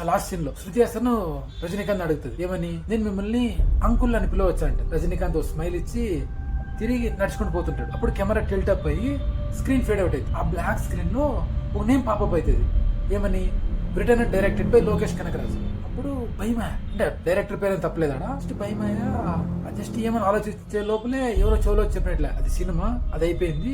ఆ last scene లో శృతి హాసన్ రజనీకాంత్ అడుగుతుంది ఏమని, నేను మిమ్మల్ని అంకుల్ అని పిలవచ్చు అంటే రజనీకాంత్ స్మైల్ ఇచ్చి తిరిగి నడుచుకుంటూ పోతుంటాడు. అప్పుడు కెమెరా టిల్ట్ అప్ అయ్యి స్క్రీన్ ఫేడ్ అవుట్ అయింది. ఆ బ్లాక్ స్క్రీన్ లో ఒక నేమ్ పాపప్ అవుతుంది. ఏమని, written directed by Lokesh Kanagaraj. అప్పుడు భయమా, అంటే డైరెక్టర్ పేరు ఏం తప్పలేదా, జస్ట్ భయమయ్యా. జస్ట్ ఏమని ఆలోచించే లోపలే ఎవరో చెవులో చెప్పినట్లే అది సినిమా, అది అయిపోయింది.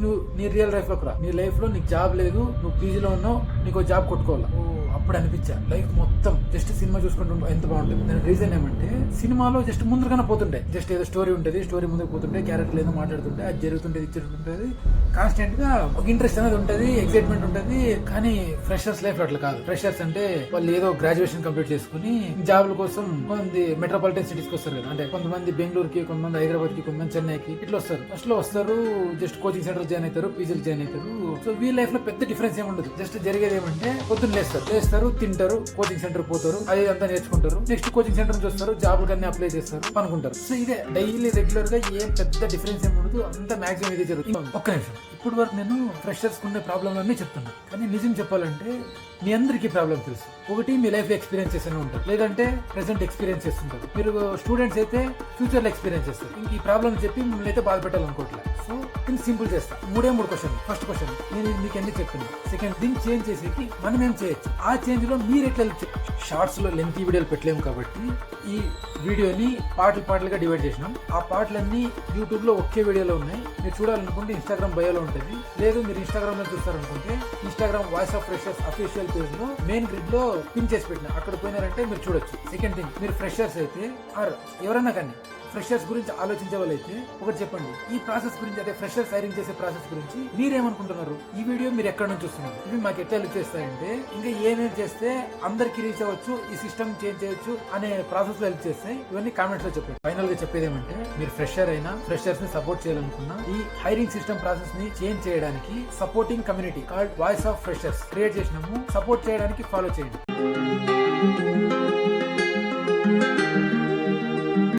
నువ్వు నీ రియల్ లైఫ్ లోకి రా, నీ లైఫ్ లో నీకు జాబ్ లేదు, నువ్వు పీజీలో ఉన్నావు, నీకు జాబ్ కొట్టుకోవాలా. అప్పుడు అనిపించా లైఫ్ మొత్తం జస్ట్ సినిమా చూసుకుంటూ ఎంత బాగుంటుంది. దాని రీజన్ ఏమంటే సినిమాలో జస్ట్ ముందుగానే పోతుండే, జస్ట్ ఏదో స్టోరీ ఉంటుంది, స్టోరీ ముందుకు పోతుంటే క్యారెక్టర్ ఏదో మాట్లాడుతుంటే అది జరుగుతుంటేది ఇది జరుగుతుంటది, కాన్స్టెంట్ గా ఒక ఇంట్రెస్ట్ అనేది ఉంటుంది, ఎక్సైట్మెంట్ ఉంటుంది. కానీ ఫ్రెషర్స్ లైఫ్ అట్లా కాదు. ఫ్రెషర్స్ అంటే వాళ్ళు ఏదో గ్రాడ్యుయేషన్ కంప్లీట్ చేసుకుని జాబ్ల కోసం కొంతమంది మెట్రోపాలిటన్ సిటీస్ కి వస్తారు కదా, అంటే కొంతమంది బెంగళూరుకి, కొంతమంది హైదరాబాద్ కి, కొంతమంది చెన్నైకి ఇట్లా వస్తారు. ఫస్ట్ లో వస్తారు, జస్ట్ కోచింగ్ సెంటర్ జాయిన్ అవుతారు, పీజీలు జాయిన్ అవుతారు. సో వీళ్ళ లైఫ్ లో పెద్ద డిఫరెన్స్ ఏముండదు. జస్ట్ జరిగేది ఏమంటే పొద్దున్న లేస్తారు, తింటారు, కోచింగ్ సెంటర్ పోతారు, అది అంతా నేర్చుకుంటారు. నెక్స్ట్ కోచింగ్ సెంటర్ నుంచి వస్తారు, జాబ్ కన్నా అప్లై చేస్తారు, పనుకుంటారు. సో ఇదే డైలీ రెగ్యులర్ గా ఏం పెద్ద డిఫరెన్స్ ఏమి ఉండదు. అంత మాక్సిమం ఇదే జరుగుతుంది. ఒక్క నిమిషం, ఇప్పుడు వరకు నేను ఫ్రెషర్స్ ఉండే ప్రాబ్లం అన్నీ చెప్తున్నా, కానీ నిజం చెప్పాలంటే మీ అందరికీ ప్రాబ్లం తెలుసు. ఒకటి మీ లైఫ్ ఎక్స్పీరియన్స్ చేస్తూనే ఉంటారు, లేదంటే ప్రెసెంట్ ఎక్స్పీరియన్స్ చేస్తుంటారు. మీరు స్టూడెంట్స్ అయితే ఫ్యూచర్ లో ఎక్స్పీరియన్స్ చేస్తారు. ఇంక ఈ ప్రాబ్లం చెప్పి మిమ్మల్ని అయితే బాధ పెట్టాలనుకోవట్లేదు. సో దీన్ని సింపుల్ చేస్తా. మూడు క్వశ్చన్. ఫస్ట్ క్వశ్చన్ నేను మీకు ఎందుకు చెప్తున్నా. సెకండ్, దీన్ని చేంజ్ చేసేకి మనం ఏం చేయొచ్చు, ఆ చేంజ్ లో మీరు ఎట్లా షార్ట్స్ లో లెంత్ వీడియోలు పెట్టలేము కాబట్టి ఈ వీడియోని పార్ట్లుగా డివైడ్ చేసినాం. ఆ పార్ట్లన్నీ యూట్యూబ్ లో ఒకే వీడియోలో ఉన్నాయి. మీరు చూడాలనుకుంటే ఇన్స్టాగ్రామ్ బయోలో ఉంటుంది, లేదు మీరు ఇన్స్టాగ్రామ్ లో చూస్తారనుకుంటే Instagram voice of freshers official page లో మెయిన్ గ్రిడ్ లో పిన్ చేసి పెట్టిన, అక్కడ పోయినారంటే మీరు చూడొచ్చు. సెకండ్ థింగ్, మీరు ఫ్రెషర్స్ అయితే ఆర్ ఎవరైనా కానీ ఫ్రెషర్స్ గురించి ఆలోచించే వాళ్ళైతే ఒకటి చెప్పండి, ఈ ప్రాసెస్ గురించి, అదే ఫ్రెషర్స్ హైరింగ్ చేసే ప్రాసెస్ గురించి మీరేమనుకుంటున్నారు? ఈ వీడియో మీరు ఎక్కడ నుంచి చూస్తున్నారు? ఇవి మాకు ఎట్లా హెల్ప్ చేస్తాయంటే ఇంకా ఏమేమి చేస్తే అందరికి రీచ్ అవ్వచ్చు, ఈ సిస్టమ్ చేంజ్ చేయొచ్చు అనే ప్రాసెస్ లో హెల్ప్ చేస్తాయి. ఇవన్నీ కామెంట్స్ లో చెప్పండి. ఫైనల్ గా చెప్పేది ఏమంటే, మీరు ఫ్రెషర్ అయినా ఫ్రెషర్స్ ని సపోర్ట్ చేయాలనుకున్నా ఈ హైరింగ్ సిస్టమ్ ప్రాసెస్ ని చేంజ్ చేయడానికి supporting community called voice of freshers create చేసినాము. సపోర్ట్ చేయడానికి ఫాలో చేయండి.